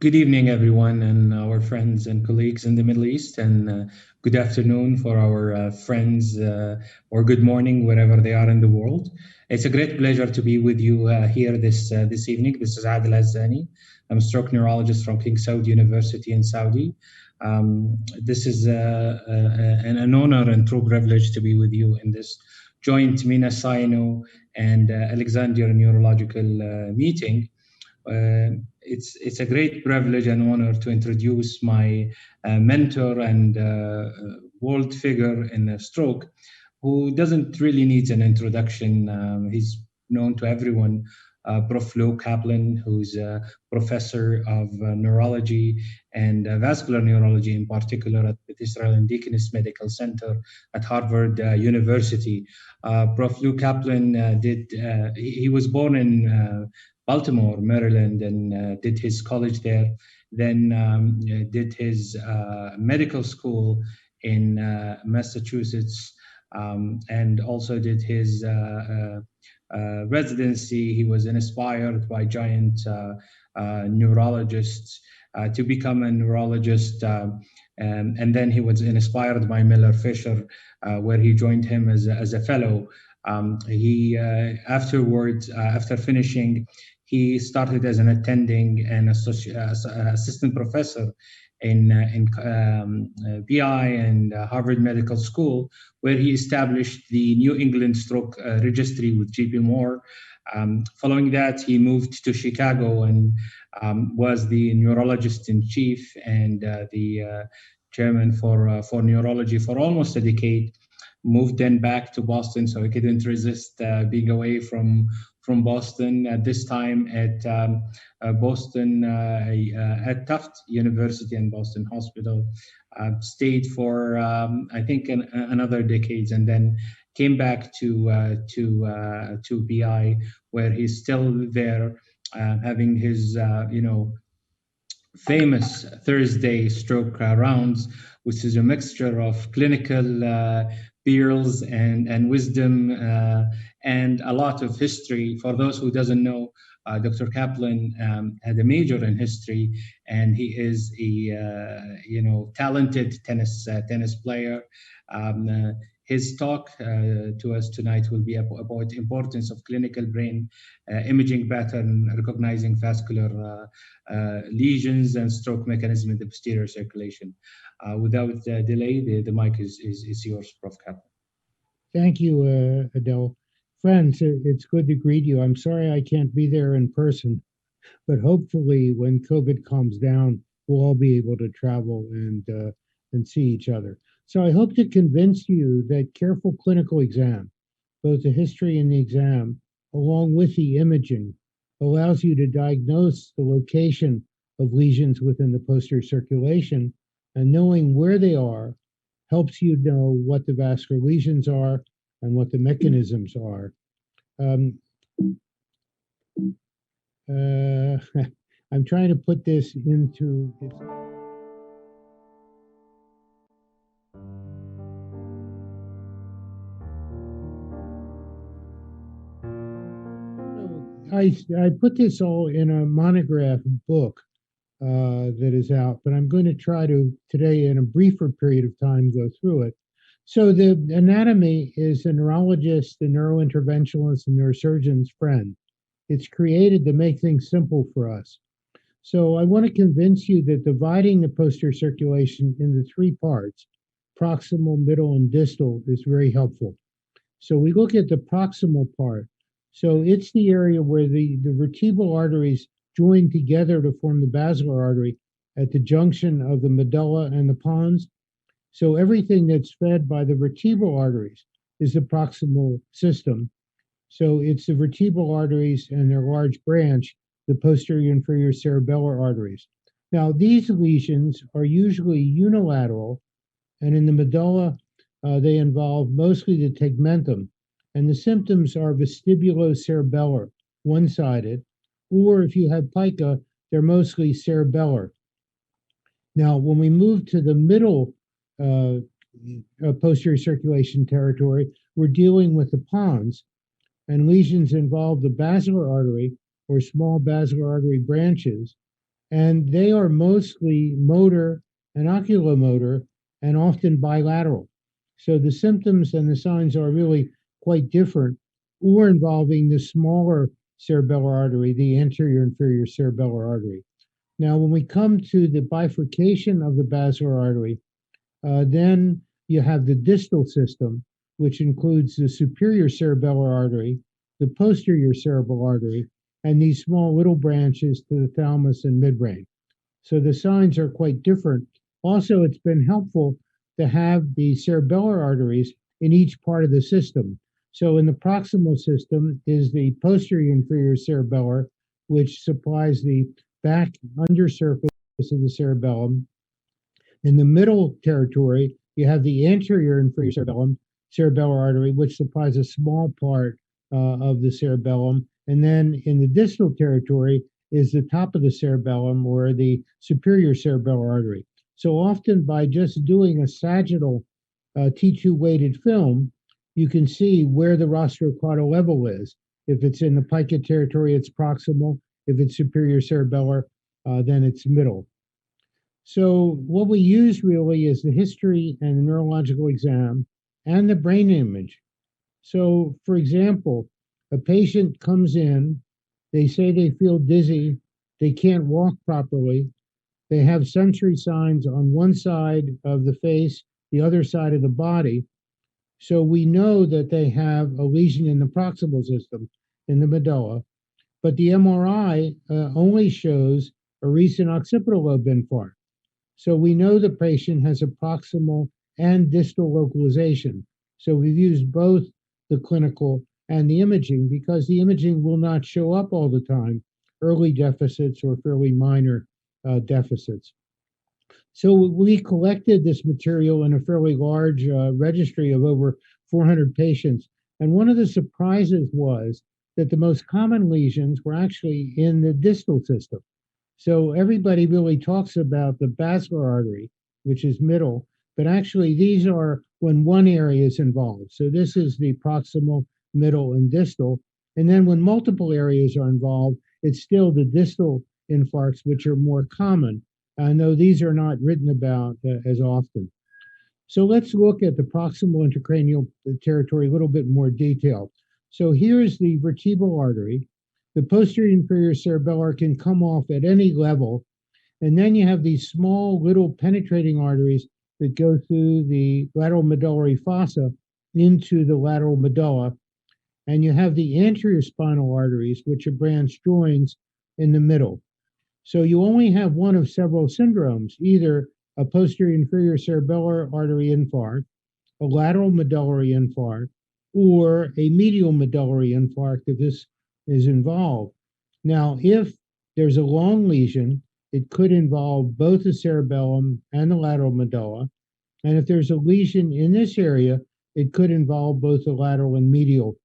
Good evening, everyone, and our friends and colleagues in the Middle East, and good afternoon for our friends, or good morning wherever they are in the world. It's a great pleasure to be with you here this evening. This is Adil Azani. I'm a stroke neurologist from King Saud University in Saudi. This is an honor and true privilege to be with you in this joint MENA Sino and Alexandria Neurological meeting. It's a great privilege and honor to introduce my mentor and world figure in stroke, who doesn't really need an introduction. He's known to everyone. Prof. Louis Caplan, who's a professor of neurology and vascular neurology in particular at the Distal and Deaconess Medical Center at Harvard University. Prof. Louis Caplan he was born in Baltimore, Maryland, and did his college there. Then did his medical school in Massachusetts, and also did his residency. He was inspired by giant neurologists to become a neurologist. And then he was inspired by Miller Fisher, where he joined him as a fellow. He afterwards, after finishing, he started as an attending and assistant professor in PI and Harvard Medical School, where he established the New England Stroke Registry with J.P. Moore. Following that, he moved to Chicago and was the neurologist in chief and the chairman for neurology for almost a decade. Moved then back to Boston, so he couldn't resist being away from Boston. At this time at Boston, at Tufts University and Boston Hospital. Stayed for I think another decades, and then came back to PI, where he's still there, having his famous Thursday stroke rounds, which is a mixture of clinical pearls and wisdom and a lot of history. For those who doesn't know, Dr. Kaplan had a major in history, and he is a talented tennis player. Um, uh, his talk to us tonight will be about the importance of clinical brain imaging pattern, recognizing vascular lesions and stroke mechanism in the posterior circulation. Without delay, the mic is yours, Prof. Kaplan. Thank you, Adele. Friends, it's good to greet you. I'm sorry I can't be there in person, but hopefully, when COVID calms down, we'll all be able to travel and see each other. So I hope to convince you that careful clinical exam, both the history and the exam, along with the imaging, allows you to diagnose the location of lesions within the posterior circulation, and knowing where they are helps you know what the vascular lesions are and what the mechanisms are. Um, uh, I'm trying to put this into its. I put this all in a monograph book that is out, but I'm going to try to today, in a briefer period of time, go through it. So the anatomy is the neurologist, the neurointerventionalist, and neurosurgeon's friend. It's created to make things simple for us. So I want to convince you that dividing the posterior circulation into three parts, proximal, middle, and distal, is very helpful. So we look at the proximal part. So it's the area where the vertebral arteries join together to form the basilar artery at the junction of the medulla and the pons. So everything that's fed by the vertebral arteries is the proximal system. So it's the vertebral arteries and their large branch, the posterior inferior cerebellar arteries. Now, these lesions are usually unilateral, and in the medulla, they involve mostly the tegmentum, and the symptoms are vestibulocerebellar, one-sided, or if you have PICA, they're mostly cerebellar. Now, when we move to the middle posterior circulation territory, we're dealing with the pons, and lesions involve the basilar artery or small basilar artery branches, and they are mostly motor and oculomotor and often bilateral. So the symptoms and the signs are really quite different, or involving the smaller cerebellar artery, the anterior inferior cerebellar artery. Now, when we come to the bifurcation of the basilar artery, then you have the distal system, which includes the superior cerebellar artery, the posterior cerebral artery, and these small little branches to the thalamus and midbrain. So the signs are quite different. Also, it's been helpful to have the cerebellar arteries in each part of the system. So in the proximal system is the posterior inferior cerebellar, which supplies the back undersurface of the cerebellum. In the middle territory, you have the anterior inferior cerebellar artery, which supplies a small part of the cerebellum. And then in the distal territory is the top of the cerebellum, or the superior cerebellar artery. So often, by just doing a sagittal T2 weighted film, you can see where the rostrocaudal level is. If it's in the PICA territory, it's proximal. If it's superior cerebellar, then it's middle. So what we use really is the history and the neurological exam and the brain image. So, for example, a patient comes in, they say they feel dizzy, they can't walk properly, they have sensory signs on one side of the face, the other side of the body. So we know that they have a lesion in the proximal system, in the medulla, but the MRI only shows a recent occipital lobe infarct. So we know the patient has a proximal and distal localization. So we've used both the clinical and the imaging, because the imaging will not show up all the time, early deficits or fairly minor deficits. So we collected this material in a fairly large registry of over 400 patients. And one of the surprises was that the most common lesions were actually in the distal system. So everybody really talks about the basilar artery, which is middle, but actually these are when one area is involved. So this is the proximal, middle, and distal. And then when multiple areas are involved, it's still the distal infarcts, which are more common, though these are not written about as often. So let's look at the proximal intracranial territory a little bit more detail. So here's the vertebral artery. The posterior inferior cerebellar can come off at any level. And then you have these small little penetrating arteries that go through the lateral medullary fossa into the lateral medulla. And you have the anterior spinal arteries, which are branch joins in the middle. So you only have one of several syndromes, either a posterior inferior cerebellar artery infarct, a lateral medullary infarct, or a medial medullary infarct if this is involved. Now, if there's a long lesion, it could involve both the cerebellum and the lateral medulla. And if there's a lesion in this area, it could involve both the lateral and medial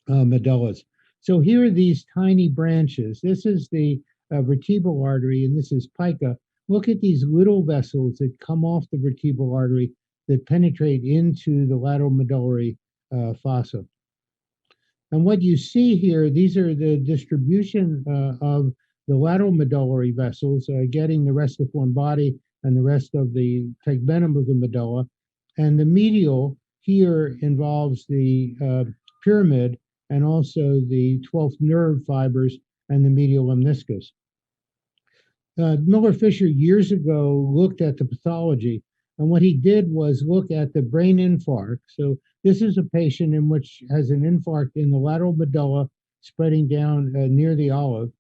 medullas. So here are these tiny branches. This is the vertebral artery, and this is PICA. Look at these little vessels that come off the vertebral artery that penetrate into the lateral medullary fossa. And what you see here, these are the distribution of the lateral medullary vessels getting the restiform body and the rest of the tegmentum of the medulla. And the medial here involves the pyramid and also the 12th nerve fibers and the medial lemniscus. Miller Fisher years ago looked at the pathology, and what he did was look at the brain infarct. So this is a patient in which has an infarct in the lateral medulla spreading down near the olive,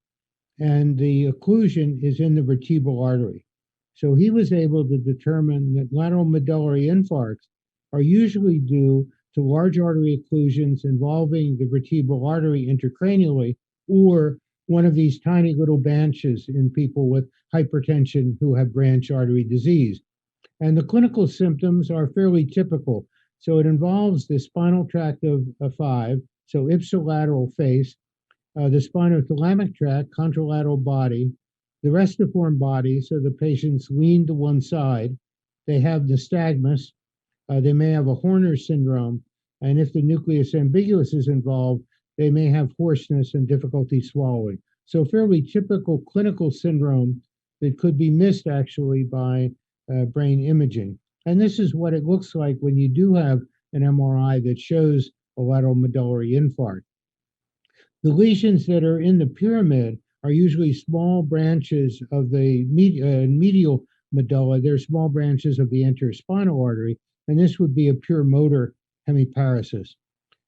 and the occlusion is in the vertebral artery. So he was able to determine that lateral medullary infarcts are usually due to large artery occlusions involving the vertebral artery intracranially, or one of these tiny little branches in people with hypertension who have branch artery disease. And the clinical symptoms are fairly typical. So it involves the spinal tract of 5, so ipsilateral face, the spinothalamic tract, contralateral body, the restiform body, so the patients lean to one side. They have nystagmus. They may have a Horner syndrome. And if the nucleus ambiguus is involved, they may have hoarseness and difficulty swallowing. So fairly typical clinical syndrome that could be missed actually by brain imaging. And this is what it looks like when you do have an MRI that shows a lateral medullary infarct. The lesions that are in the pyramid are usually small branches of the medial medulla. They're small branches of the anterior spinal artery, and this would be a pure motor hemiparesis.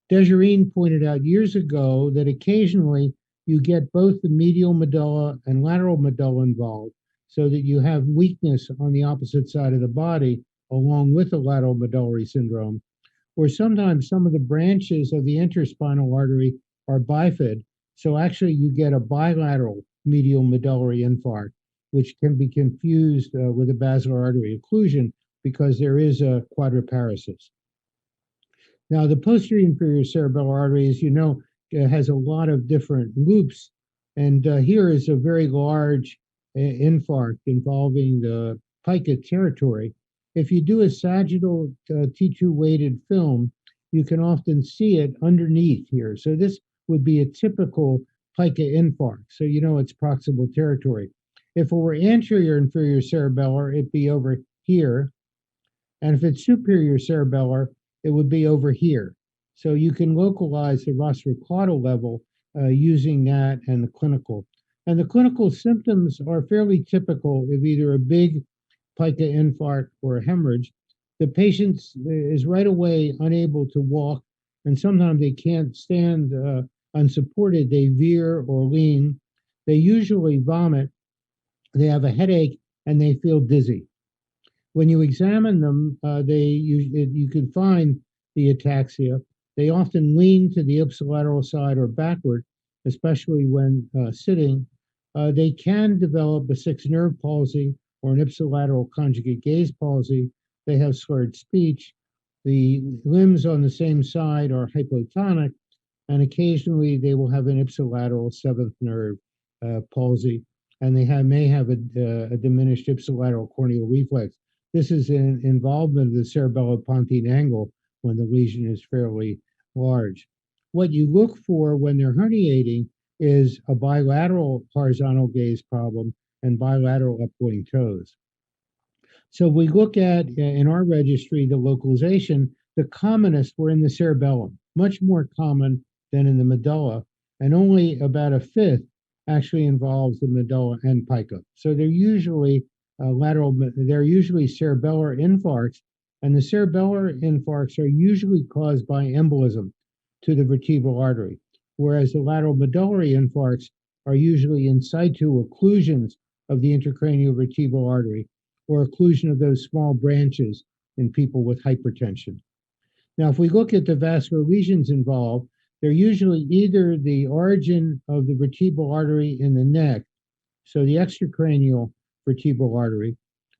Desjardins pointed out years ago that occasionally you get both the medial medulla and lateral medulla involved, so that you have weakness on the opposite side of the body along with the lateral medullary syndrome. Or sometimes some of the branches of the interspinal artery are bifid, so actually you get a bilateral medial medullary infarct, which can be confused with a basilar artery occlusion because there is a quadriparesis. Now, the posterior inferior cerebellar artery, as you know, has a lot of different loops, and here is a very large infarct involving the PICA territory. If you do a sagittal T2 weighted film, you can often see it underneath here. So this would be a typical PICA infarct. So you know it's proximal territory. If it were anterior inferior cerebellar, it'd be over here. And if it's superior cerebellar, it would be over here. So you can localize the rostrocaudal level using that and the clinical. And the clinical symptoms are fairly typical of either a big PICA infarct or a hemorrhage. The patient is right away unable to walk, and sometimes they can't stand unsupported. They veer or lean. They usually vomit. They have a headache, and they feel dizzy. When you examine them, you can find the ataxia. They often lean to the ipsilateral side or backward, especially when sitting. They can develop a sixth nerve palsy or an ipsilateral conjugate gaze palsy. They have slurred speech. The limbs on the same side are hypotonic, and occasionally they will have an ipsilateral seventh nerve palsy, and they may have a diminished ipsilateral corneal reflex. This is an involvement of the cerebellopontine angle when the lesion is fairly large. What you look for when they're herniating is a bilateral horizontal gaze problem and bilateral upgoing toes. So we look at, in our registry, the localization. The commonest were in the cerebellum, much more common than in the medulla, and only about a fifth actually involves the medulla and pica. So they're usually they're usually cerebellar infarcts, and the cerebellar infarcts are usually caused by embolism to the vertebral artery, whereas the lateral medullary infarcts are usually in situ occlusions of the intracranial vertebral artery or occlusion of those small branches in people with hypertension. Now, if we look at the vascular lesions involved, they're usually either the origin of the vertebral artery in the neck, so the extracranial vertebral artery,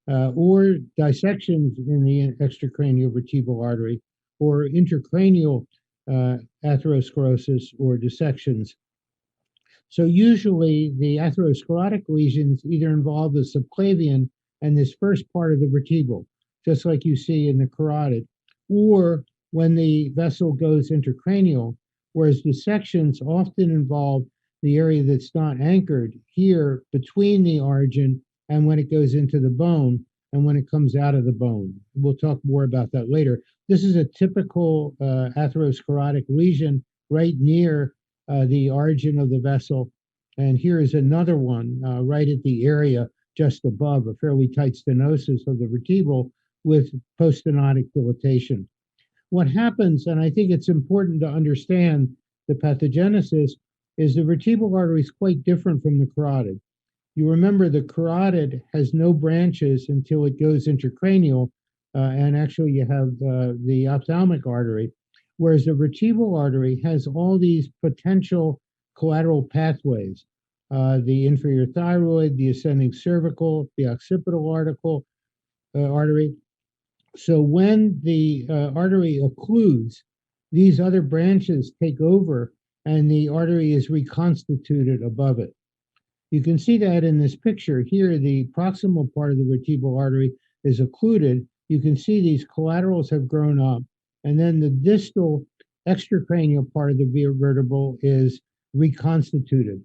or dissections in the extracranial vertebral artery, or intracranial atherosclerosis or dissections. So usually the atherosclerotic lesions either involve the subclavian and this first part of the vertebral, just like you see in the carotid, or when the vessel goes intracranial, whereas dissections often involve the area that's not anchored here between the origin and when it goes into the bone and when it comes out of the bone. We'll talk more about that later. This is a typical atherosclerotic lesion right near the origin of the vessel. And here is another one right at the area just above, a fairly tight stenosis of the vertebral with poststenotic dilatation. What happens, and I think it's important to understand the pathogenesis, is the vertebral artery is quite different from the carotid. You remember the carotid has no branches until it goes intracranial, and actually you have the ophthalmic artery, whereas the vertebral artery has all these potential collateral pathways, the inferior thyroid, the ascending cervical, the occipital artery. So when the artery occludes, these other branches take over and the artery is reconstituted above it. You can see that in this picture here, the proximal part of the vertebral artery is occluded. You can see these collaterals have grown up, and then the distal extracranial part of the vertebral is reconstituted.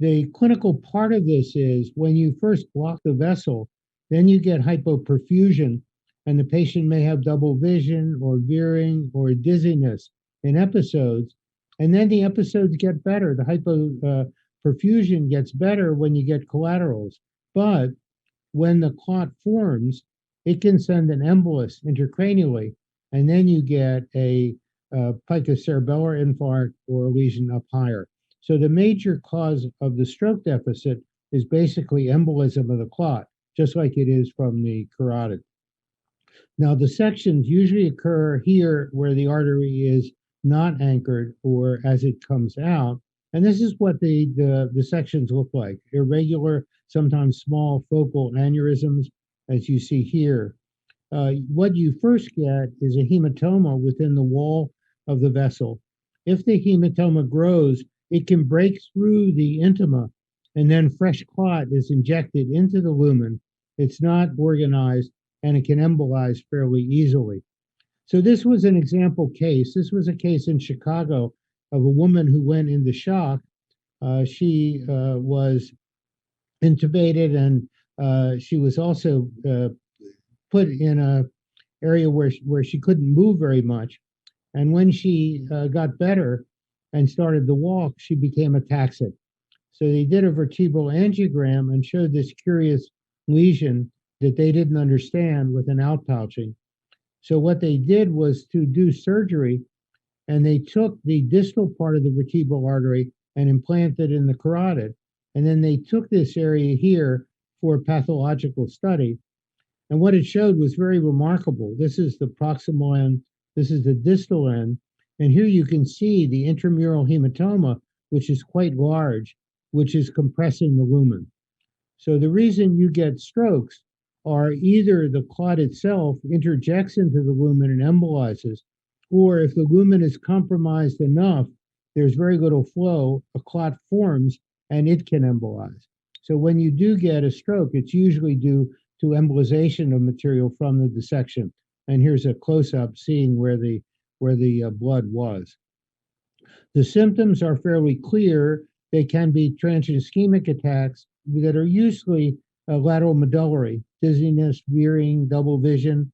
The clinical part of this is when you first block the vessel, then you get hypoperfusion, and the patient may have double vision or veering or dizziness in episodes. And then the episodes get better. The hypoperfusion gets better when you get collaterals. But when the clot forms, it can send an embolus intracranially, and then you get a PICA cerebellar infarct or a lesion up higher. So the major cause of the stroke deficit is basically embolism of the clot, just like it is from the carotid. Now, the sections usually occur here where the artery is not anchored or as it comes out. And this is what the sections look like: irregular, sometimes small focal aneurysms, as you see here. What you first get is a hematoma within the wall of the vessel. If the hematoma grows, it can break through the intima, and then fresh clot is injected into the lumen. It's not organized, and it can embolize fairly easily. So this was an example case. This was a case in Chicago of a woman who went into shock. She was intubated, and she was also put in a area where she couldn't move very much. And when she got better and started to walk, she became ataxic. So they did a vertebral angiogram and showed this curious lesion that they didn't understand with an outpouching. So what they did was to do surgery, and they took the distal part of the vertebral artery and implanted in the carotid. And then they took this area here for pathological study. And what it showed was very remarkable. This is the proximal end, this is the distal end. And here you can see the intramural hematoma, which is quite large, which is compressing the lumen. So the reason you get strokes are either the clot itself interjects into the lumen and embolizes, or if the lumen is compromised enough, there's very little flow, a clot forms and it can embolize. So when you do get a stroke, it's usually due to embolization of material from the dissection. And here's a close-up seeing where the blood was. The symptoms are fairly clear. They can be transient ischemic attacks that are usually lateral medullary, dizziness, veering, double vision.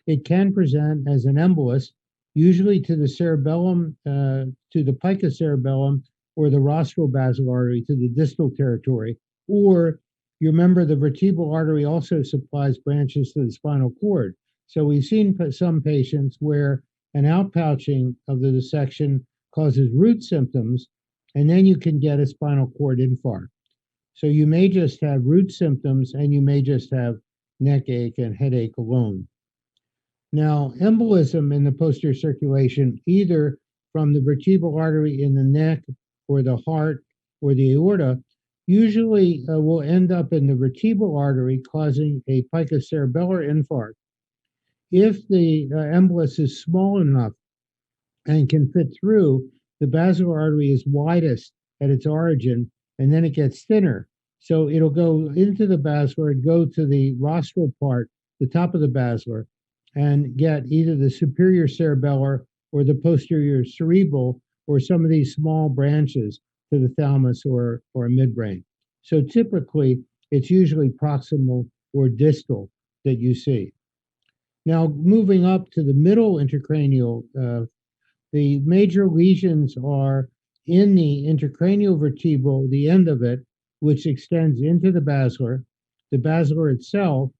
It can present as an embolus, usually to the cerebellum, to the PICA cerebellum, or the rostral basilar artery, to the distal territory. Or you remember the vertebral artery also supplies branches to the spinal cord. So we've seen some patients where an outpouching of the dissection causes root symptoms, and then you can get a spinal cord infarct. So you may just have root symptoms, and you may just have neck ache and headache alone. Now, embolism in the posterior circulation, either from the vertebral artery in the neck or the heart or the aorta, usually will end up in the vertebral artery, causing a PICA cerebellar infarct. If the embolus is small enough and can fit through, the basilar artery is widest at its origin, and then it gets thinner. So it'll go into the basilar and go to the rostral part, the top of the basilar, and get either the superior cerebellar or the posterior cerebral, or some of these small branches to the thalamus or midbrain. So typically, it's usually proximal or distal that you see. Now, moving up to the middle intracranial, the major lesions are in the intracranial vertebral, the end of it, which extends into the basilar itself,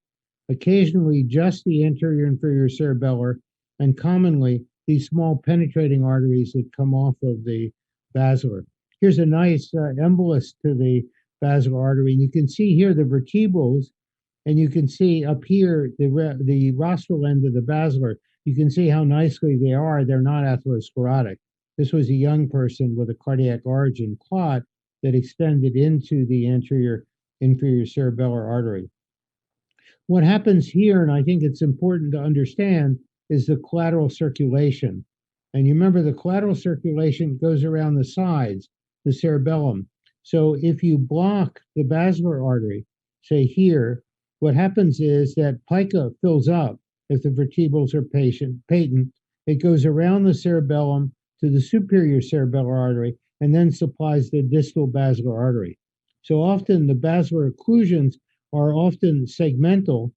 occasionally just the anterior inferior cerebellar, and commonly these small penetrating arteries that come off of the basilar. Here's a nice embolus to the basilar artery, and you can see here the vertebrals, and you can see up here the rostral end of the basilar. You can see how nicely they are. They're not atherosclerotic. This was a young person with a cardiac origin clot that extended into the anterior inferior cerebellar artery. What happens here, and I think it's important to understand, is the collateral circulation. And you remember the collateral circulation goes around the sides, the cerebellum. So if you block the basilar artery, say here, what happens is that PICA fills up if the vertebrals are patent. It goes around the cerebellum to the superior cerebellar artery and then supplies the distal basilar artery. So often the basilar occlusions are often segmental,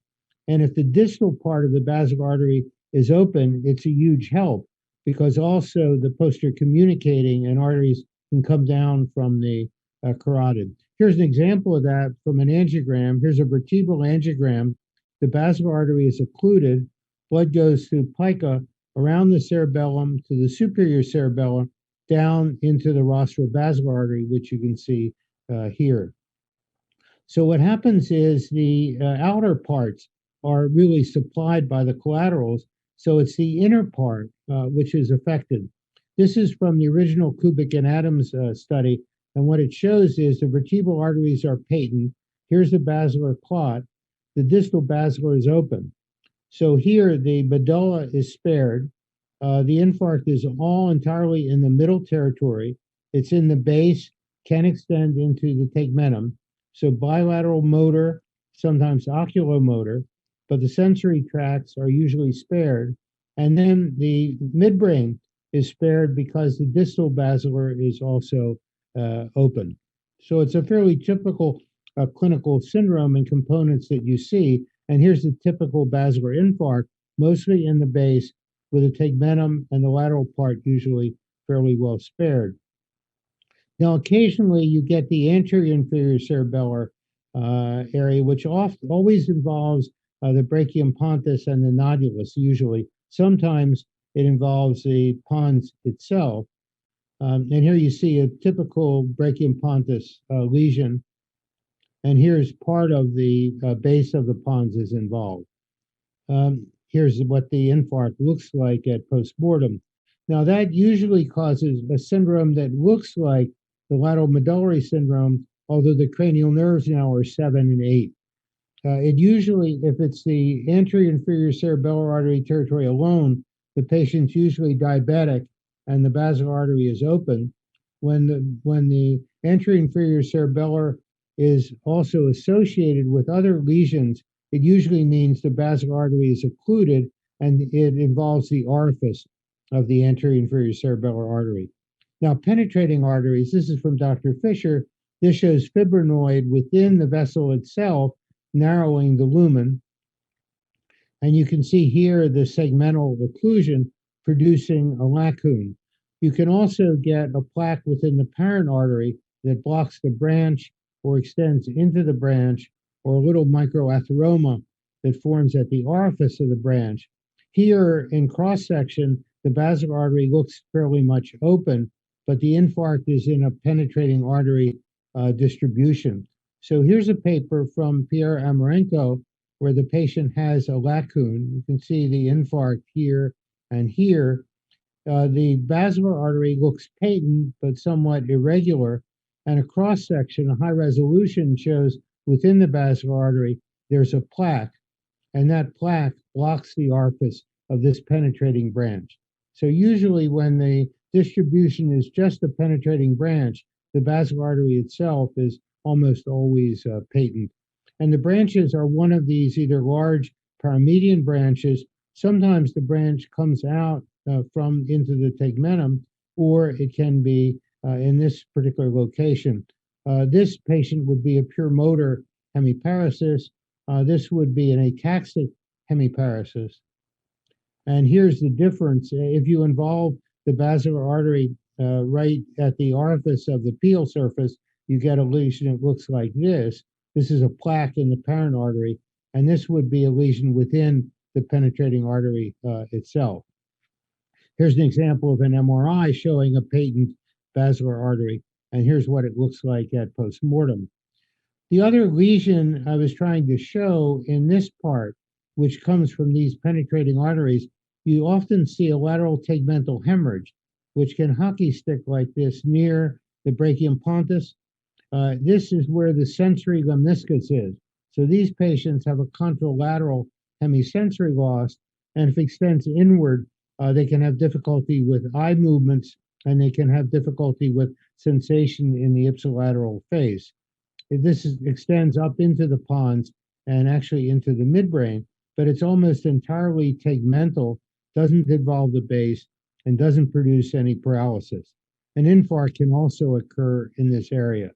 and if the distal part of the basilar artery is open, it's a huge help because also the posterior communicating and arteries can come down from the carotid. Here's an example of that from an angiogram. Here's a vertebral angiogram. The basilar artery is occluded. Blood goes through PICA around the cerebellum to the superior cerebellum down into the rostral-basilar artery, which you can see here. So what happens is the outer parts are really supplied by the collaterals. So it's the inner part which is affected. This is from the original Kubik and Adams study. And what it shows is the vertebral arteries are patent. Here's the basilar clot. The distal basilar is open. So here the medulla is spared. The infarct is all entirely in the middle territory. It's in the base, can extend into the tegmentum. So bilateral motor, sometimes oculomotor, but the sensory tracts are usually spared. And then the midbrain is spared because the distal basilar is also open. So it's a fairly typical clinical syndrome and components that you see. And here's the typical basilar infarct, mostly in the base, with the tegmentum and the lateral part usually fairly well spared. Now, occasionally you get the anterior inferior cerebellar area, which always involves the brachium pontus and the nodulus, usually. Sometimes it involves the pons itself. And here you see a typical brachium pontus lesion. And here's part of the base of the pons is involved. Here's what the infarct looks like at postmortem. Now, that usually causes a syndrome that looks like the lateral medullary syndrome, although the cranial nerves now are 7 and 8. It usually, if it's the anterior inferior cerebellar artery territory alone, the patient's usually diabetic and the basilar artery is open. When the anterior inferior cerebellar is also associated with other lesions, it usually means the basilar artery is occluded and it involves the orifice of the anterior inferior cerebellar artery. Now, penetrating arteries, this is from Dr. Fisher. This shows fibrinoid within the vessel itself, narrowing the lumen. And you can see here the segmental occlusion producing a lacume. You can also get a plaque within the parent artery that blocks the branch or extends into the branch, or a little microatheroma that forms at the orifice of the branch. Here in cross-section, the basilar artery looks fairly much open, but the infarct is in a penetrating artery distribution. So here's a paper from Pierre Amarenko where the patient has a lacume. You can see the infarct here and here. The basilar artery looks patent but somewhat irregular, and a cross-section, a high resolution, shows within the basilar artery there's a plaque, and that plaque blocks the orifice of this penetrating branch. So usually when the distribution is just a penetrating branch, the basilar artery itself is almost always patent. And the branches are one of these either large paramedian branches. Sometimes the branch comes out from into the tegmentum, or it can be in this particular location. This patient would be a pure motor hemiparesis. This would be an ataxic hemiparesis. And here's the difference. If you involve the basilar artery right at the orifice of the peel surface, you get a lesion that looks like this. This is a plaque in the parent artery, and this would be a lesion within the penetrating artery itself. Here's an example of an MRI showing a patent basilar artery, and here's what it looks like at postmortem. The other lesion I was trying to show in this part, which comes from these penetrating arteries, you often see a lateral tegmental hemorrhage, which can hockey stick like this near the brachium pontus. This is where the sensory lemniscus is. So these patients have a contralateral hemisensory loss, and if it extends inward, they can have difficulty with eye movements, and they can have difficulty with sensation in the ipsilateral face. Extends up into the pons and actually into the midbrain, but it's almost entirely tegmental, doesn't involve the base, and doesn't produce any paralysis. An infarct can also occur in this area.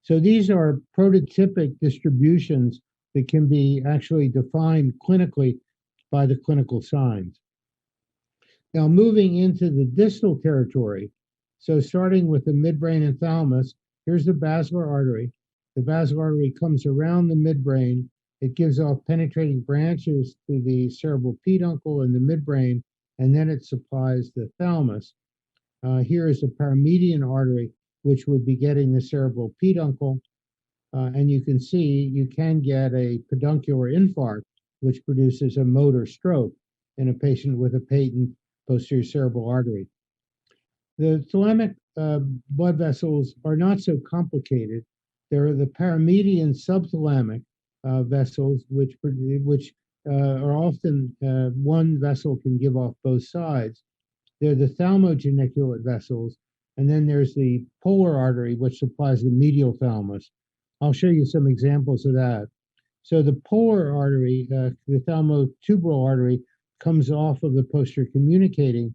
So these are prototypic distributions that can be actually defined clinically by the clinical signs. Now, moving into the distal territory, so starting with the midbrain and thalamus, here's the basilar artery. The basilar artery comes around the midbrain. It gives off penetrating branches to the cerebral peduncle and the midbrain, and then it supplies the thalamus. Here is the paramedian artery, which would be getting the cerebral peduncle. And you can see you can get a peduncular infarct, which produces a motor stroke in a patient with a patent posterior cerebral artery. The thalamic blood vessels are not so complicated. They're the paramedian subthalamic vessels, which are often one vessel can give off both sides. They're the thalmogeniculate vessels, and then there's the polar artery, which supplies the medial thalamus. I'll show you some examples of that. So the polar artery, the thalmotubral artery, comes off of the posterior communicating,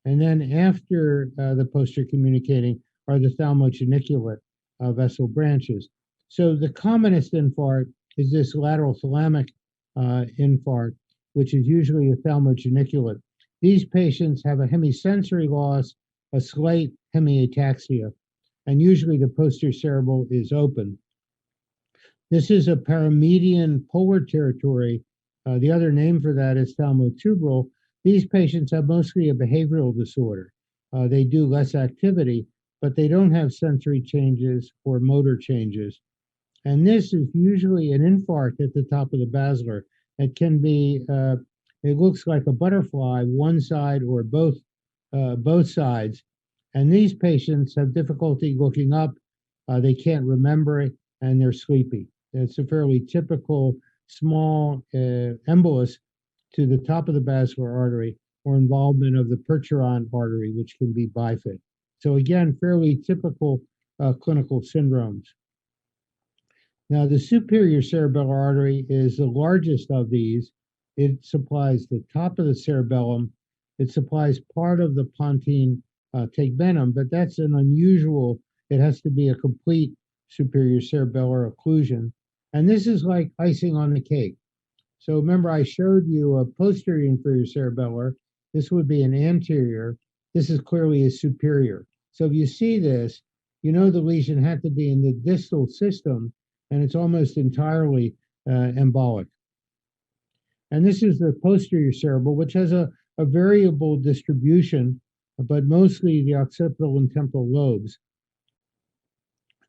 and then after the posterior communicating are the thalmogeniculate vessel branches. So the commonest infarct is this lateral thalamic infarct, which is usually a thalmogeniculate. These patients have a hemisensory loss, a slight hemiataxia, and usually the posterior cerebral is open. This is a paramedian polar territory. The other name for that is thalmotubral. These patients have mostly a behavioral disorder. They do less activity, but they don't have sensory changes or motor changes. And this is usually an infarct at the top of the basilar. It can be, it looks like a butterfly, one side or both sides. And these patients have difficulty looking up. They can't remember it, and they're sleepy. It's a fairly typical small embolus to the top of the basilar artery or involvement of the perturon artery, which can be bifid. So again, fairly typical clinical syndromes. Now, the superior cerebellar artery is the largest of these. It supplies the top of the cerebellum. It supplies part of the pontine tegmentum, but that's an unusual, it has to be a complete superior cerebellar occlusion. And this is like icing on the cake. So remember, I showed you a posterior inferior cerebellar. This would be an anterior. This is clearly a superior. So if you see this, you know the lesion had to be in the distal system, and it's almost entirely embolic. And this is the posterior cerebral, which has a variable distribution, but mostly the occipital and temporal lobes.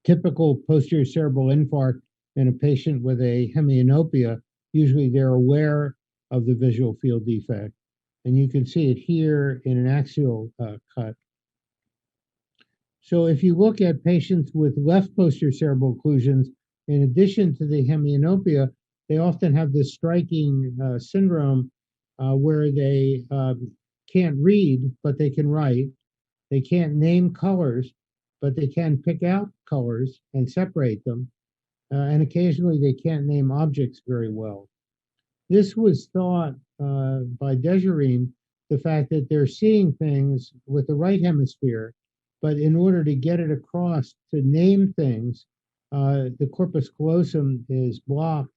Typical posterior cerebral infarct in a patient with a hemianopia, usually they're aware of the visual field defect. And you can see it here in an axial cut. So if you look at patients with left posterior cerebral occlusions, in addition to the hemianopia, they often have this striking syndrome where they can't read, but they can write. They can't name colors, but they can pick out colors and separate them. And occasionally they can't name objects very well. This was thought by Desjardins, the fact that they're seeing things with the right hemisphere, but in order to get it across to name things, the corpus callosum is blocked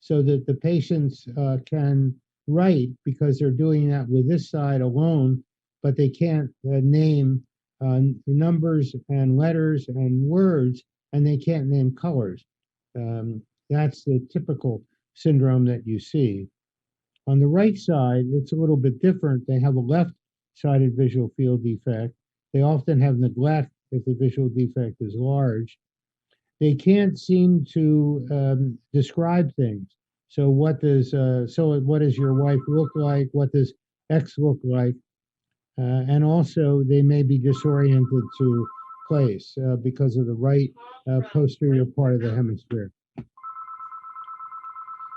so that the patients can write because they're doing that with this side alone, but they can't name numbers and letters and words, and they can't name colors. That's the typical syndrome that you see. On the right side, it's a little bit different. They have a left-sided visual field defect. They often have neglect if the visual defect is large. They can't seem to describe things. So what does your wife look like? What does X look like? And also they may be disoriented to place because of the right posterior part of the hemisphere.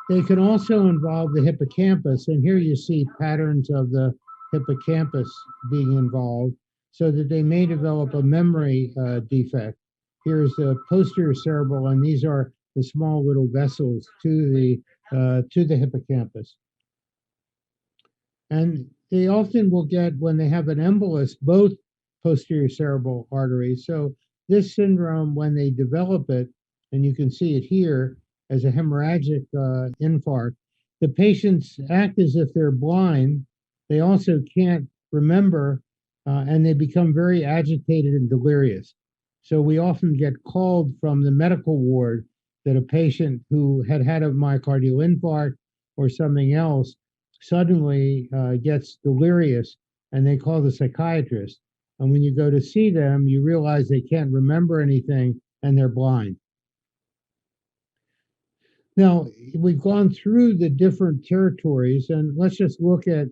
They can also involve the hippocampus, and here you see patterns of the hippocampus being involved so that they may develop a memory defect. Here's the posterior cerebral, and these are the small little vessels to the hippocampus. And they often will get, when they have an embolus, both posterior cerebral arteries. So This syndrome, when they develop it, and you can see it here as a hemorrhagic infarct, the patients act as if they're blind. They also can't remember, and they become very agitated and delirious. So we often get called from the medical ward that a patient who had had a myocardial infarct or something else suddenly gets delirious, and they call the psychiatrist. And when you go to see them, you realize they can't remember anything and they're blind. Now, we've gone through the different territories, and let's just look at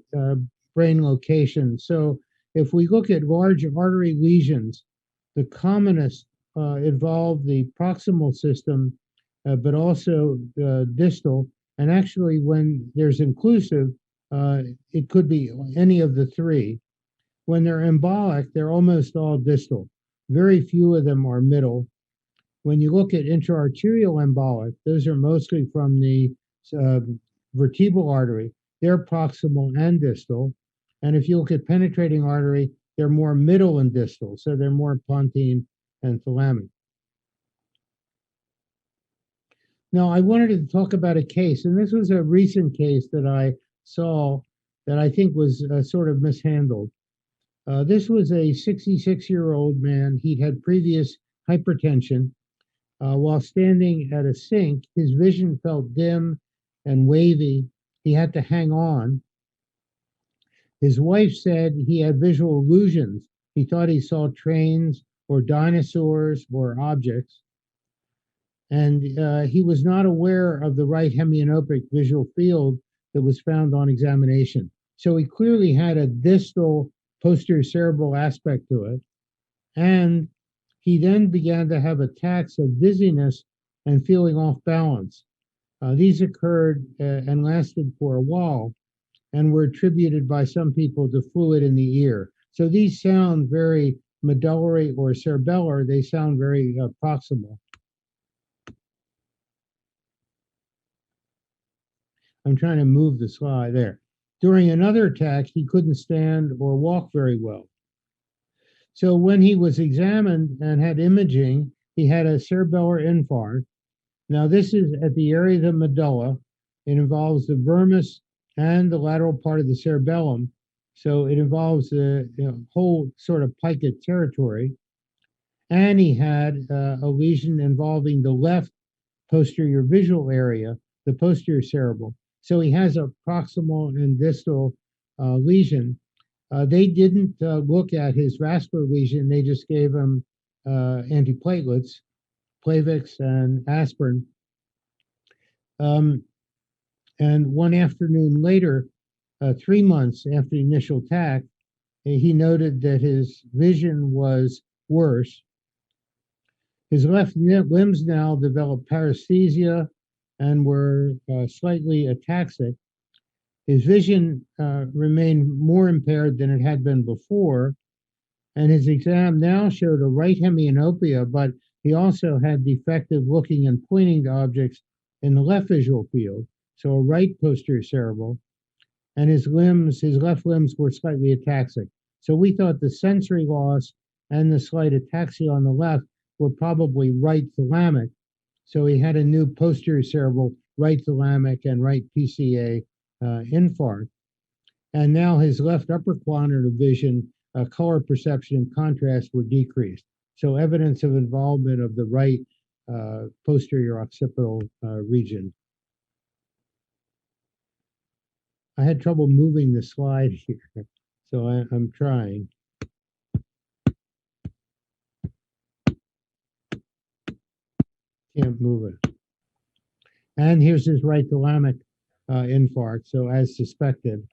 brain location. So if we look at large artery lesions, the commonest involve the proximal system, but also distal. And actually, when there's inclusive, it could be any of the three. When they're embolic, they're almost all distal. Very few of them are middle. When you look at intraarterial embolic, those are mostly from the vertebral artery. They're proximal and distal. And if you look at penetrating artery, they're more middle and distal. So they're more pontine and thalamic. Now, I wanted to talk about a case, and this was a recent case that I saw that I think was sort of mishandled. This was a 66-year-old man. He'd had previous hypertension. While standing at a sink, his vision felt dim and wavy. He had to hang on. His wife said he had visual illusions. He thought he saw trains or dinosaurs or objects. And he was not aware of the right hemianopic visual field that was found on examination. So he clearly had a distal posterior cerebral aspect to it. And he then began to have attacks of dizziness and feeling off balance. These occurred and lasted for a while and were attributed by some people to fluid in the ear. So these sound very medullary or cerebellar. They sound very proximal. I'm trying to move the slide there. During another attack, he couldn't stand or walk very well. So when he was examined and had imaging, he had a cerebellar infarct. Now this is at the area of the medulla. It involves the vermis and the lateral part of the cerebellum. So it involves the whole sort of PICA territory. And he had a lesion involving the left posterior visual area, the posterior cerebral. So he has a proximal and distal lesion. They didn't look at his vascular lesion. They just gave him antiplatelets, Plavix and aspirin. And one afternoon later, 3 months after the initial attack, he noted that his vision was worse. His left limbs now developed paresthesia and were slightly ataxic. His vision remained more impaired than it had been before, and his exam now showed a right hemianopia, but he also had defective looking and pointing to objects in the left visual field, so a right posterior cerebral, and his left limbs were slightly ataxic. So we thought the sensory loss and the slight ataxia on the left were probably right thalamic. So he had a new posterior cerebral, right thalamic, and right PCA infarct. And now his left upper quadrant of vision, color perception and contrast were decreased. So evidence of involvement of the right posterior occipital region. I had trouble moving the slide here, so I'm trying. Can't move it. And here's his right thalamic infarct, so as suspected.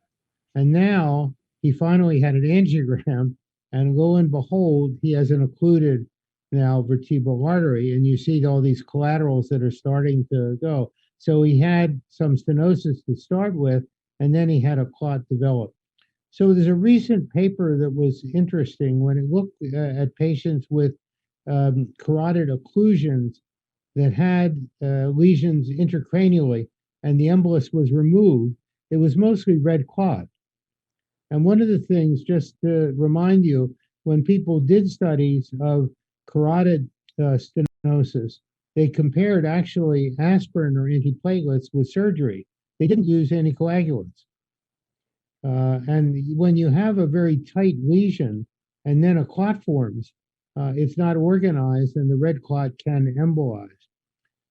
And now he finally had an angiogram, and lo and behold, he has an occluded now vertebral artery, and you see all these collaterals that are starting to go. So he had some stenosis to start with, and then he had a clot develop. So there's a recent paper that was interesting when it looked at patients with carotid occlusions that had lesions intracranially, and the embolus was removed. It was mostly red clot. And one of the things, just to remind you, when people did studies of carotid stenosis, they compared actually aspirin or antiplatelets with surgery. They didn't use anticoagulants. And when you have a very tight lesion and then a clot forms, it's not organized and the red clot can embolize.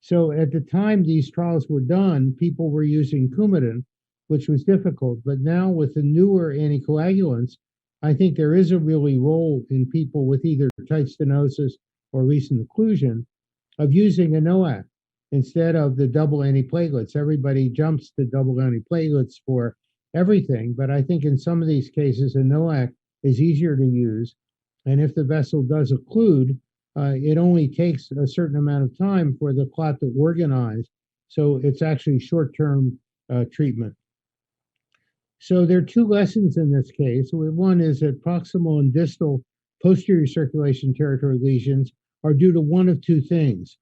So at the time these trials were done, people were using Coumadin, which was difficult. But now with the newer anticoagulants, I think there is a really role in people with either tight stenosis or recent occlusion of using a NOAC instead of the double antiplatelets. Everybody jumps to double antiplatelets for everything, but I think in some of these cases, a NOAC is easier to use. And if the vessel does occlude, it only takes a certain amount of time for the clot to organize. So it's actually short-term treatment. So there are two lessons in this case. One is that proximal and distal posterior circulation territory lesions are due to one of two things.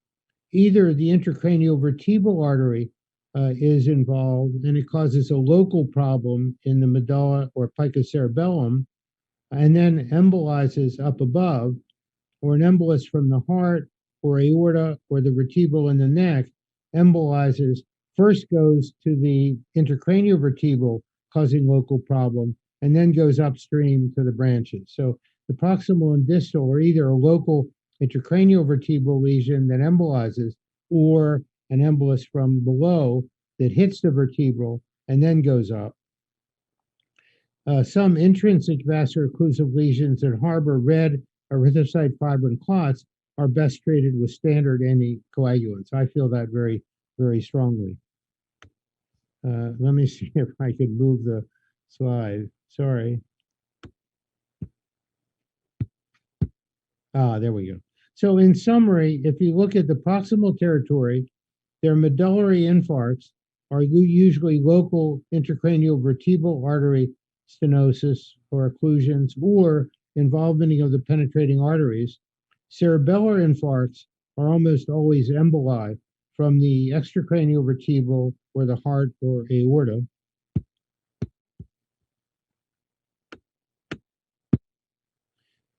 Either the intracranial vertebral artery is involved and it causes a local problem in the medulla or PICA cerebellum and then embolizes up above, or an embolus from the heart or aorta or the vertebral in the neck embolizes, first goes to the intracranial vertebral causing local problem and then goes upstream to the branches. So the proximal and distal are either a local intracranial vertebral lesion that embolizes or an embolus from below that hits the vertebral and then goes up. Some intrinsic vascular occlusive lesions that harbor red erythrocyte fibrin clots are best treated with standard anticoagulants. I feel that very, very strongly. Let me see if I can move the slide. Sorry. There we go. So in summary, if you look at the proximal territory, their medullary infarcts are usually local intracranial vertebral artery stenosis or occlusions or involvement of the penetrating arteries. Cerebellar infarcts are almost always emboli from the extracranial vertebral or the heart or aorta.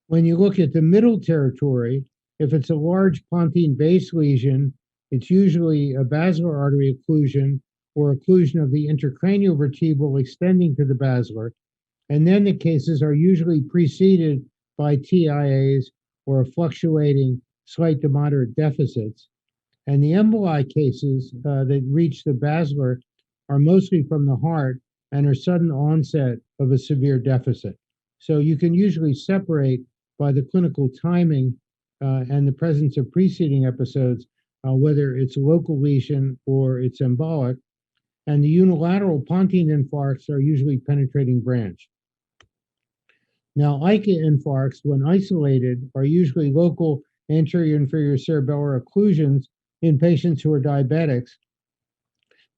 When you look at the middle territory, if it's a large pontine base lesion, it's usually a basilar artery occlusion or occlusion of the intracranial vertebral extending to the basilar. And then the cases are usually preceded by TIAs or fluctuating slight to moderate deficits. And the emboli cases that reach the basilar are mostly from the heart and are sudden onset of a severe deficit. So you can usually separate by the clinical timing and the presence of preceding episodes, whether it's a local lesion or it's embolic. And the unilateral pontine infarcts are usually penetrating branch. Now, AICA infarcts, when isolated, are usually local anterior inferior cerebellar occlusions in patients who are diabetics.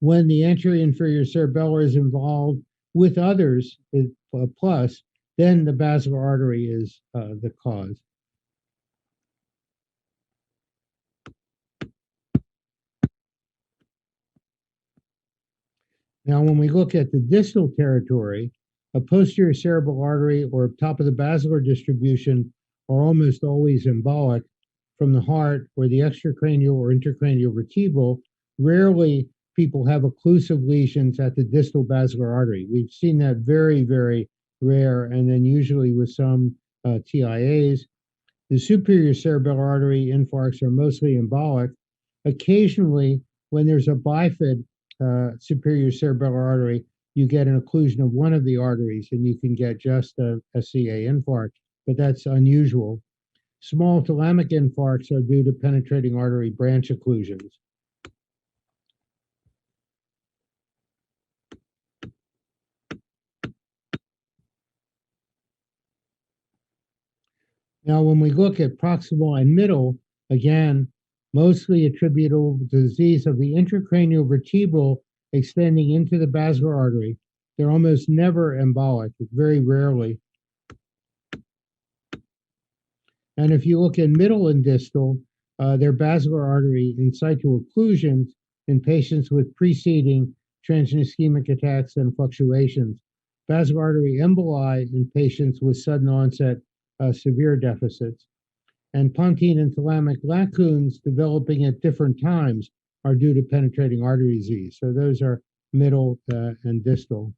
When the anterior inferior cerebellar is involved with others, plus, then the basilar artery is the cause. Now, when we look at the distal territory, a posterior cerebral artery or top of the basilar distribution are almost always embolic from the heart or the extracranial or intracranial vertebral. Rarely people have occlusive lesions at the distal basilar artery. We've seen that very, very rare, and then usually with some TIAs. The superior cerebellar artery infarcts are mostly embolic. Occasionally, when there's a bifid superior cerebellar artery, you get an occlusion of one of the arteries and you can get just a CA infarct, but that's unusual. Small thalamic infarcts are due to penetrating artery branch occlusions. Now, when we look at proximal and middle, again, mostly attributable to disease of the intracranial vertebral extending into the basilar artery. They're almost never embolic, very rarely. And if you look at middle and distal, they're basilar artery in situ occlusions in patients with preceding transient ischemic attacks and fluctuations. Basilar artery emboli in patients with sudden onset severe deficits. And pontine and thalamic lacunes developing at different times are due to penetrating artery disease. So those are middle and distal.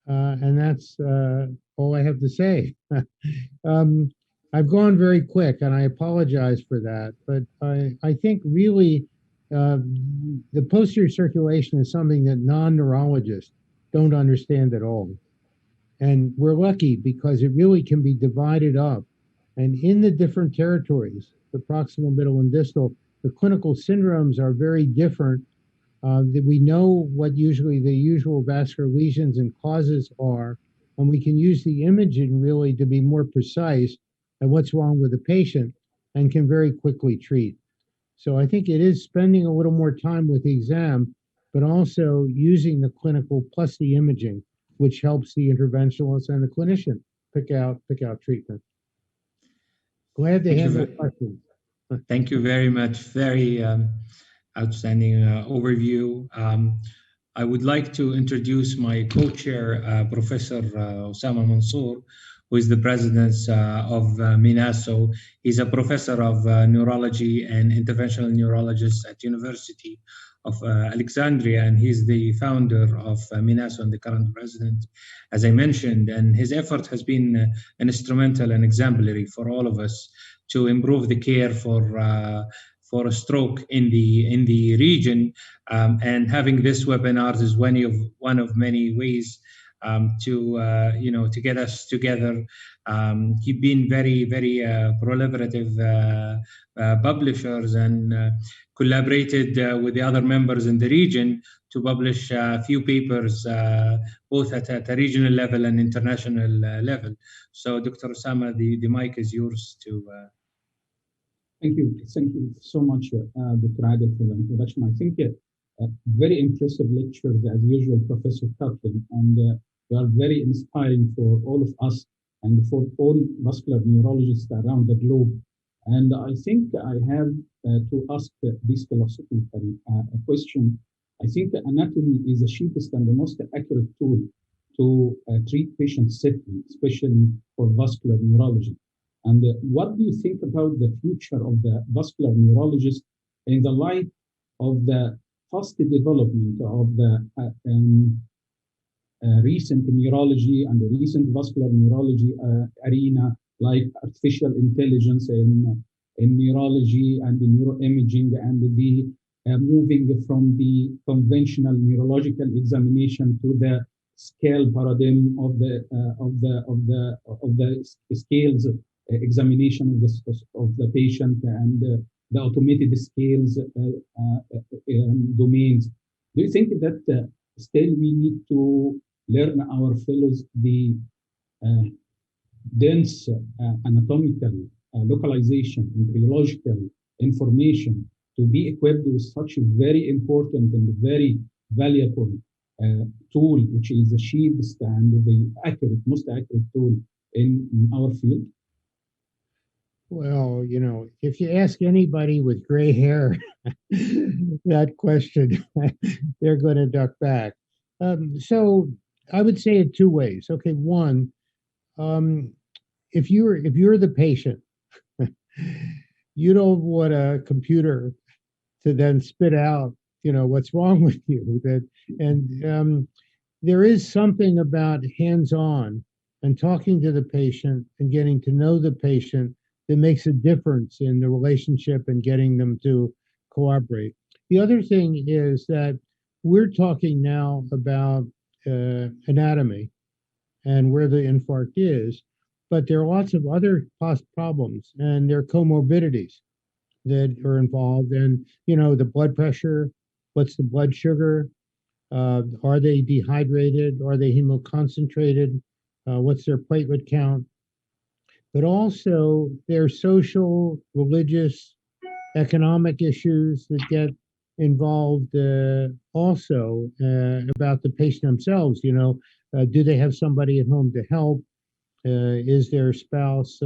And that's all I have to say. um, I've gone very quick, and I apologize for that. But I think really the posterior circulation is something that non-neurologists don't understand at all. And we're lucky because it really can be divided up. And in the different territories, the proximal, middle, and distal, the clinical syndromes are very different. That we know what usually the usual vascular lesions and causes are, and we can use the imaging really to be more precise at what's wrong with the patient and can very quickly treat. So I think it is spending a little more time with the exam, but also using the clinical plus the imaging, which helps the interventionalist and the clinician pick out treatment. Glad to handle questions. Thank you very much. Very outstanding overview. I would like to introduce my co-chair, Professor Osama Mansour, who is the president of MINASO. He's a professor of neurology and interventional neurologist at University of Alexandria, and he's the founder of MINASO and the current president, as I mentioned. And his effort has been instrumental and exemplary for all of us to improve the care for a stroke in the region, and having this webinars is one of many ways to get us together. He's been very proliferative publishers and collaborated with the other members in the region to publish a few papers, both at a regional level and international level. So, Dr. Osama, the mic is yours to. Thank you so much, Dr. Adel, for the introduction. I think very impressive lectures as usual, Professor Caplan, and you are very inspiring for all of us and for all vascular neurologists around the globe. And I think I have to ask this philosophical question. I think anatomy is the cheapest and the most accurate tool to treat patients safely, especially for vascular neurology. And what do you think about the future of the vascular neurologist in the light of the fast development of the recent neurology and the recent vascular neurology arena, like artificial intelligence in neurology and the neuroimaging, and the moving from the conventional neurological examination to the scale paradigm of the scales examination of the patient and the automated scales domains. Do you think that still we need to learn our fellows the dense anatomical localization and neurological information to be equipped with such a very important and very valuable tool, which is the cheapest and the most accurate tool in our field? Well, if you ask anybody with gray hair that question, they're going to duck back. So I would say it two ways. Okay, one, if you're the patient, you don't want a computer to then spit out, what's wrong with you. There is something about hands-on and talking to the patient and getting to know the patient that makes a difference in the relationship and getting them to cooperate. The other thing is that we're talking now about anatomy and where the infarct is, but there are lots of other problems, and there are comorbidities that are involved. And, the blood pressure, what's the blood sugar? Are they dehydrated? Are they hemoconcentrated? What's their platelet count? But also their social, religious, economic issues that get involved also about the patient themselves. Do they have somebody at home to help? Is their spouse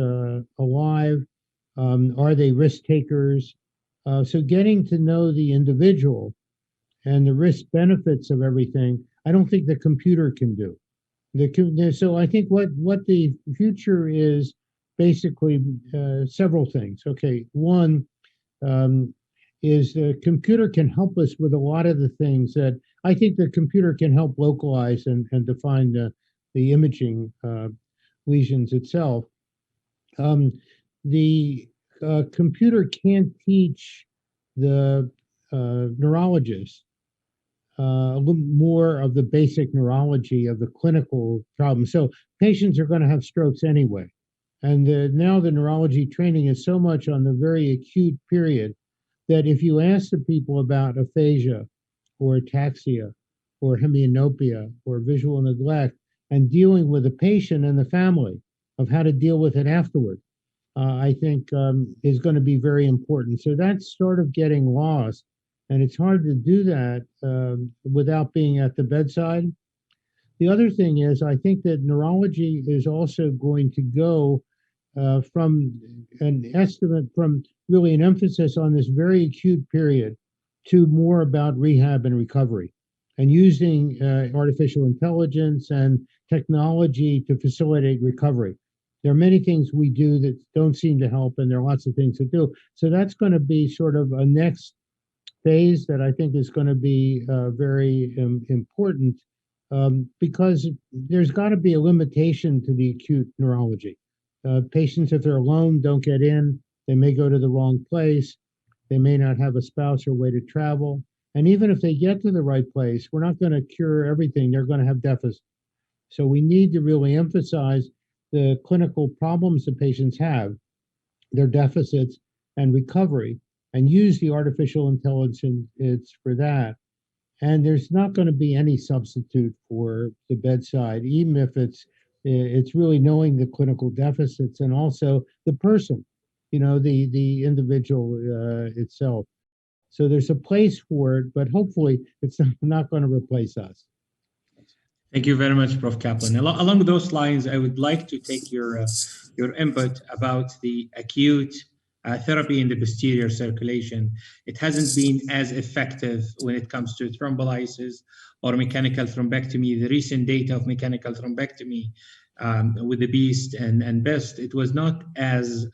alive? Are they risk takers? So getting to know the individual and the risk benefits of everything, I don't think the computer can do. So I think what the future is basically several things. Okay, one um, is the computer can help us with a lot of the things that I think the computer can help localize and define the imaging lesions itself. Um, the computer can't teach the neurologist a little more of the basic neurology of the clinical problem. So patients are going to have strokes anyway. And now the neurology training is so much on the very acute period that if you ask the people about aphasia or ataxia or hemianopia or visual neglect and dealing with the patient and the family of how to deal with it afterward, I think is going to be very important. So that's sort of getting lost. And it's hard to do that without being at the bedside. The other thing is, I think that neurology is also going to go from an estimate, from really an emphasis on this very acute period to more about rehab and recovery and using artificial intelligence and technology to facilitate recovery. There are many things we do that don't seem to help, and there are lots of things that do. So that's going to be sort of a next phase that I think is going to be very important because there's got to be a limitation to the acute neurology. Patients, if they're alone, don't get in. They may go to the wrong place. They may not have a spouse or way to travel. And even if they get to the right place, we're not going to cure everything. They're going to have deficits. So we need to really emphasize the clinical problems the patients have, their deficits, and recovery, and use the artificial intelligence for that. And there's not going to be any substitute for the bedside, even if it's really knowing the clinical deficits and also the person, the individual itself. So there's a place for it, but hopefully it's not going to replace us. Thank you very much, Prof. Caplan. Along those lines, I would like to take your input about the acute therapy in the posterior circulation. It hasn't been as effective when it comes to thrombolysis or mechanical thrombectomy. The recent data of mechanical thrombectomy with the BEAST and BEST, it was not as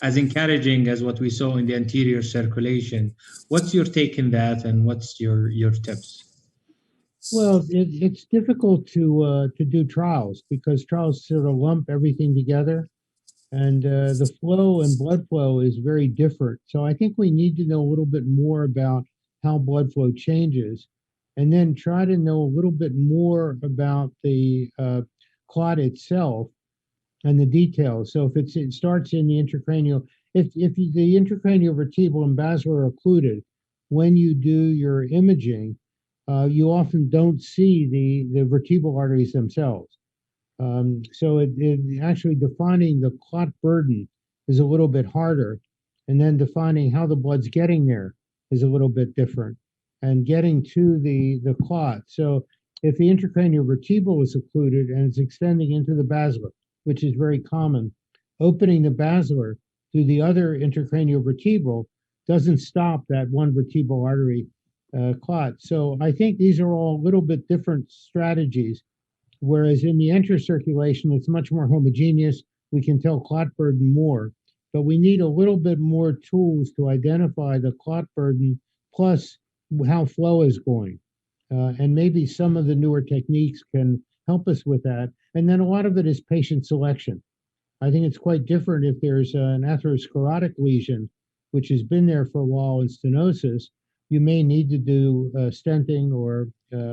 encouraging as what we saw in the anterior circulation. What's your take in that, and what's your tips? Well, it's difficult to do trials because trials sort of lump everything together, and the flow and blood flow is very different. So I think we need to know a little bit more about how blood flow changes, and then try to know a little bit more about the clot itself and the details. So if it starts in the intracranial, if the intracranial vertebral and basilar are occluded, when you do your imaging, you often don't see the vertebral arteries themselves. So it actually defining the clot burden is a little bit harder, and then defining how the blood's getting there is a little bit different, and getting to the clot. So if the intracranial vertebral is occluded and it's extending into the basilar, which is very common, opening the basilar to the other intracranial vertebral doesn't stop that one vertebral artery clot. So I think these are all a little bit different strategies, whereas in the intracirculation, it's much more homogeneous. We can tell clot burden more, but we need a little bit more tools to identify the clot burden plus how flow is going. And maybe some of the newer techniques can help us with that. And then a lot of it is patient selection. I think it's quite different if there's an atherosclerotic lesion, which has been there for a while in stenosis. You may need to do stenting or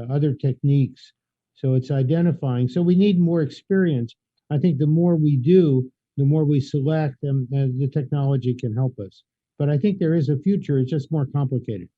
other techniques. So it's identifying. So we need more experience. I think the more we do, the more we select, and the technology can help us. But I think there is a future. It's just more complicated.